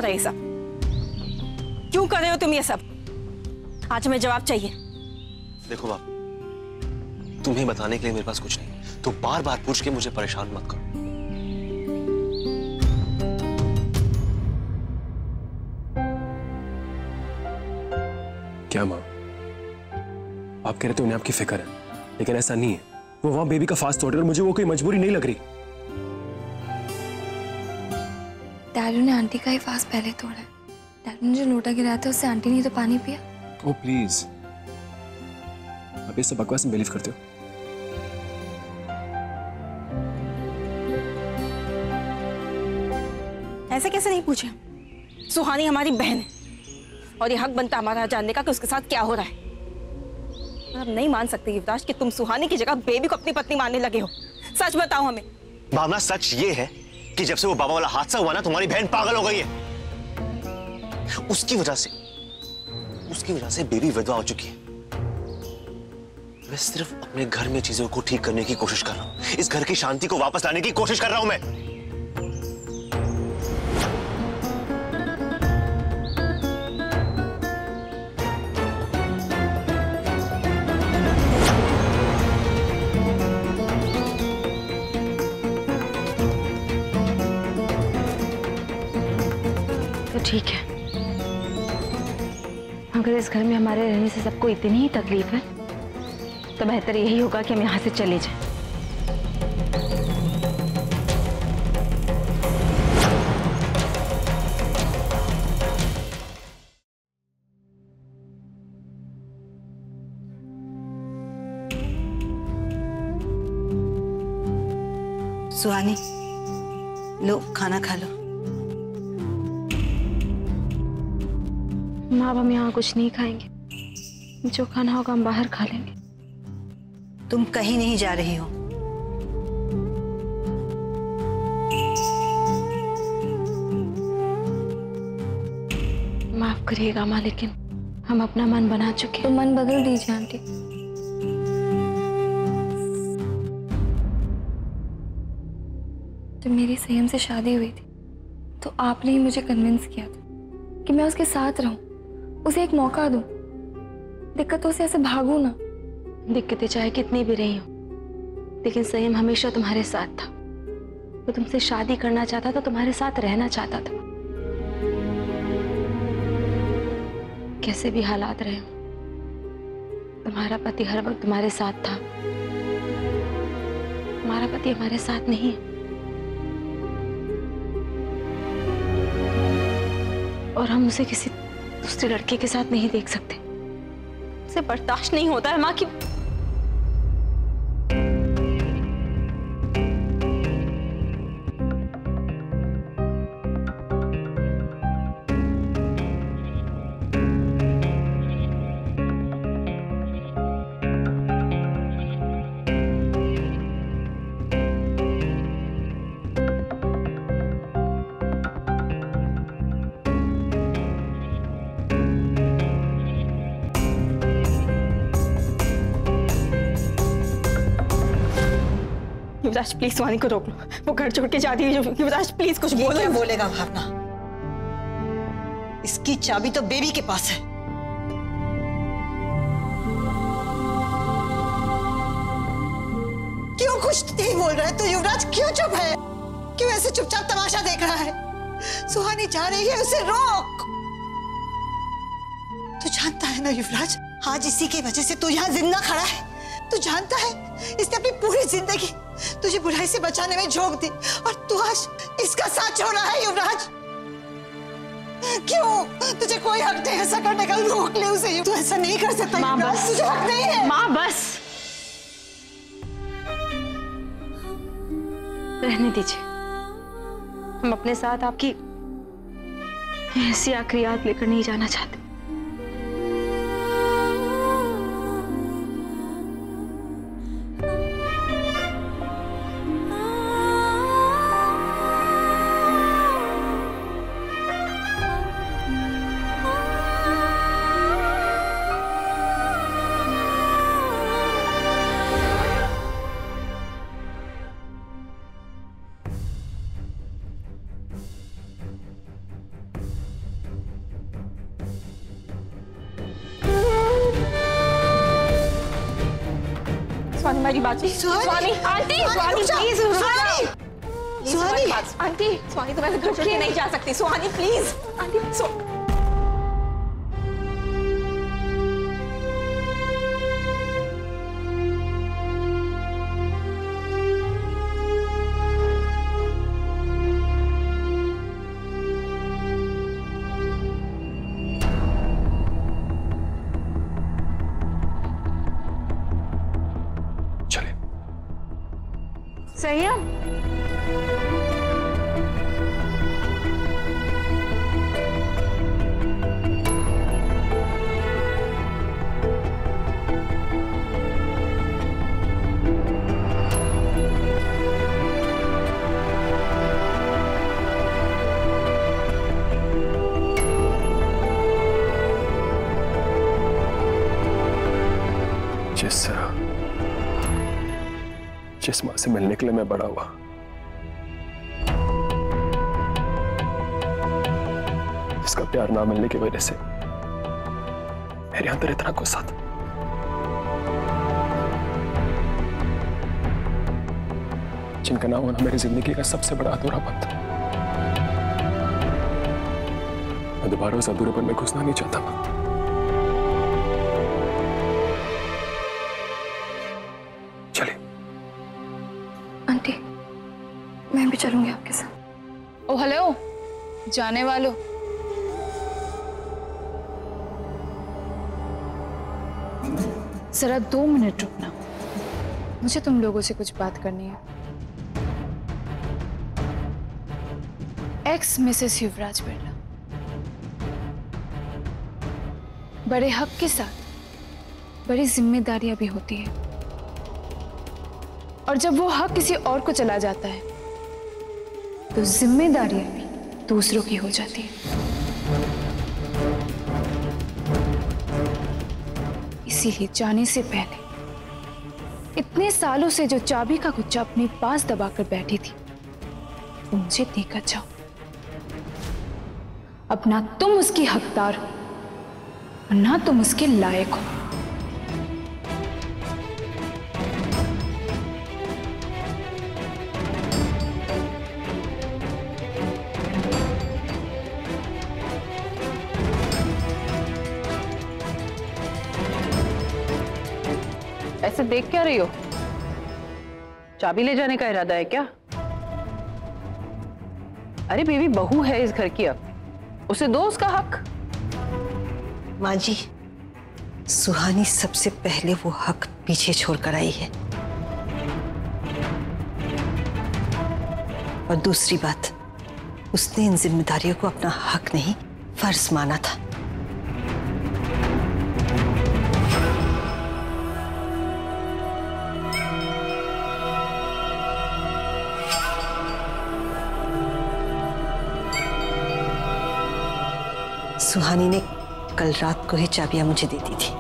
है ये सब? क्यों कर रहे हो तुम ये सब? आज हमें जवाब चाहिए। देखो बाप, तुम्हें बताने के लिए मेरे पास कुछ नहीं, तो बार बार पूछ के मुझे परेशान मत करो। क्या माँ, आप कह रहे थे उन्हें आपकी फिक्र है, लेकिन ऐसा नहीं है। वो वहां बेबी का फास्ट तोड़ रहे और मुझे वो कोई मजबूरी नहीं लग रही। डैडू ने आंटी का ही फास्ट पहले तोड़ा है। डैडू ने जो लोटा गिराया था उससे आंटी ने तो पानी पिया। ओ प्लीज, आप ये सब बकवास में बिलीव करते हो? ऐसे कैसे नहीं पूछे? सुहानी हमारी बहन है और ये हक बनता हमारा जानने का कि उसके साथ क्या हो रहा है। आप नहीं मान सकते युवराज कि तुम सुहानी की जगह बेबी को अपनी पत्नी मानने लगे हो। सच बताओ हमें। भावना, सच ये है कि जब से वो बाबा वाला हादसा हुआ ना, तुम्हारी बहन पागल हो गई है। उसकी वजह से बेबी विधवा हो चुकी है। मैं सिर्फ अपने घर में चीजों को ठीक करने की कोशिश कर रहा हूं। इस घर की शांति को वापस लाने की कोशिश कर रहा हूं मैं। तो ठीक है, अगर इस घर में हमारे रहने से सबको इतनी ही तकलीफ है तो बेहतर यही होगा कि हम यहाँ से चले जाएं। सुहानी, लो खाना खा लो। माँ, अब हम यहाँ कुछ नहीं खाएंगे। जो खाना होगा हम बाहर खा लेंगे। तुम कहीं नहीं जा रही हो। माफ करिएगा माँ, लेकिन हम अपना मन बना चुके तो हैं। मन बदल दीजिए आंटी। जब मेरी संयम से शादी हुई थी तो आपने ही मुझे कन्विंस किया था कि मैं उसके साथ रहूं, उसे एक मौका दूं, दिक्कतों से ऐसे भागूं ना। दिक्कतें चाहे कितनी भी रही हो, लेकिन संयम हमेशा तुम्हारे साथ था। वो तुमसे शादी करना चाहता था, तुम्हारे साथ रहना चाहता था। कैसे भी हालात रहे हो, तुम्हारा पति हर वक्त तुम्हारे साथ था। तुम्हारा पति हमारे साथ नहीं है और हम उसे किसी दूसरे लड़के के साथ नहीं देख सकते। उसे बर्दाश्त नहीं होता है माँ की। युवराज प्लीज सुहानी को रोक लो, वो घर छोड़ के जाती है। युवराज प्लीज कुछ बोलो। क्या बोलेगा भावना? इसकी चाबी तो बेबी के पास है। क्यों कुछ नहीं बोल रहा है तो युवराज? क्यों चुप है? क्यों ऐसे चुपचाप तमाशा देख रहा है? सुहानी जा रही है, उसे रोक। तू जानता है ना युवराज, आज इसी की वजह से तू यहाँ जिंदा खड़ा है। तू जानता है इसने अपनी पूरी जिंदगी तुझे बुराई से बचाने में झोंक दी और तू आज इसका साथ छोड़ रहा है युवराज। क्यों? तुझे कोई हक नहीं ऐसा करने का। रोक ले उसे। तू ऐसा नहीं कर सकता। माँ बस, तुझे हक नहीं है। माँ बस, रहने दीजिए। हम अपने साथ आपकी ऐसी आखिरी याद लेकर नहीं जाना चाहते। मेरी बात सुनिए। Suhani, aunty, Suhani please, Suhani, Suhani, aunty, Suhani तुम ऐसे घर छोड़ के नहीं जा सकती। सुहानी प्लीज, आंटी संयम, जिस मां से मिलने के लिए मैं बड़ा हुआ, जिसका प्यार ना मिलने की वजह से मेरे अंदर इतना गुस्सा था, जिनका ना होना मेरी जिंदगी का सबसे बड़ा अधूरापन था। मैं दोबारा उस अधूरेपन में घुसना नहीं चाहता था। आंटी, मैं भी चलूंगी आपके साथ। ओ हेलो, जाने वालों, जरा 2 मिनट रुकना, मुझे तुम लोगों से कुछ बात करनी है। एक्स मिसेस युवराज बिरला बड़े हक के साथ बड़ी जिम्मेदारियां भी होती है, और जब वो हक किसी और को चला जाता है तो जिम्मेदारियां भी दूसरों की हो जाती है। इसीलिए जाने से पहले इतने सालों से जो चाबी का गुच्छा अपने पास दबाकर बैठी थी, वो मुझे देकर जाओ। अब ना तुम उसकी हकदार हो और ना तुम उसके लायक हो। ऐसे देख क्या रही हो? चाबी ले जाने का इरादा है क्या? अरे बेबी बहू है इस घर की, अब उसे दो उसका हक। माँ जी, सुहानी सबसे पहले वो हक पीछे छोड़कर आई है। और दूसरी बात, उसने इन जिम्मेदारियों को अपना हक नहीं, फर्ज माना था। सुहानी ने कल रात को ही चाबियां मुझे दे दी थी।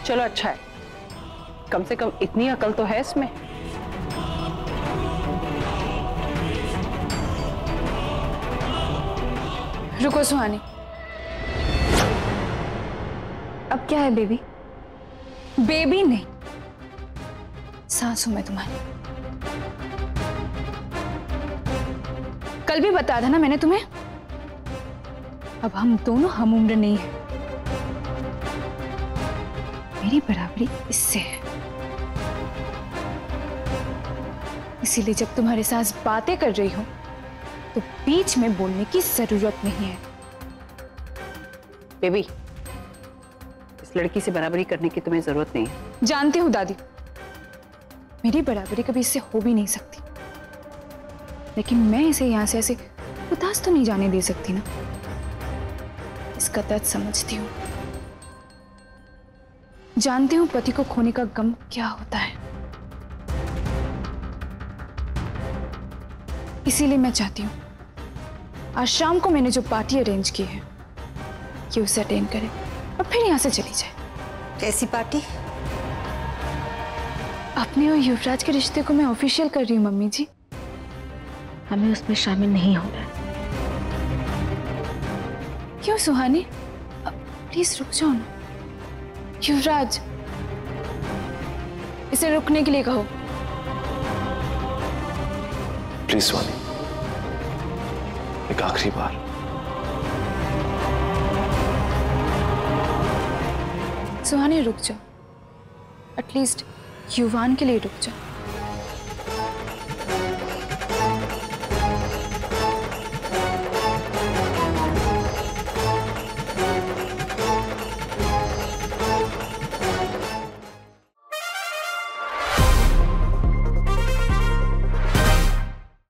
चलो अच्छा है, कम से कम इतनी अकल तो है इसमें। रुको सुहानी, अब क्या है बेबी? बेबी नहीं, सांसों में तुम्हारी। कल भी बताया था ना मैंने तुम्हें, अब हम दोनों हम उम्र नहीं है। मेरी बराबरी इससे है, इसीलिए जब तुम्हारे साथ बातें कर रही हूं तो बीच में बोलने की जरूरत नहीं है। बेबी, इस लड़की से बराबरी करने की तुम्हें जरूरत नहीं है। जानती हूं दादी, मेरी बराबरी कभी इससे हो भी नहीं सकती, लेकिन मैं इसे यहां से ऐसे उदास तो नहीं जाने दे सकती ना। इसका दर्द समझती हूँ, जानती हूँ पति को खोने का गम क्या होता है। इसीलिए मैं चाहती हूँ आज शाम को मैंने जो पार्टी अरेंज की है कि उसे अटेंड करे और फिर यहां से चली जाए। कैसी पार्टी? अपने और युवराज के रिश्ते को मैं ऑफिशियल कर रही हूँ मम्मी जी। हमें उसमें शामिल नहीं होना है। क्यों सुहानी? प्लीज रुक जाओ ना। युवराज, इसे रुकने के लिए कहो। प्लीज सुहानी, एक आखिरी बार। सुहानी रुक जाओ, एटलीस्ट युवान के लिए रुक जाओ।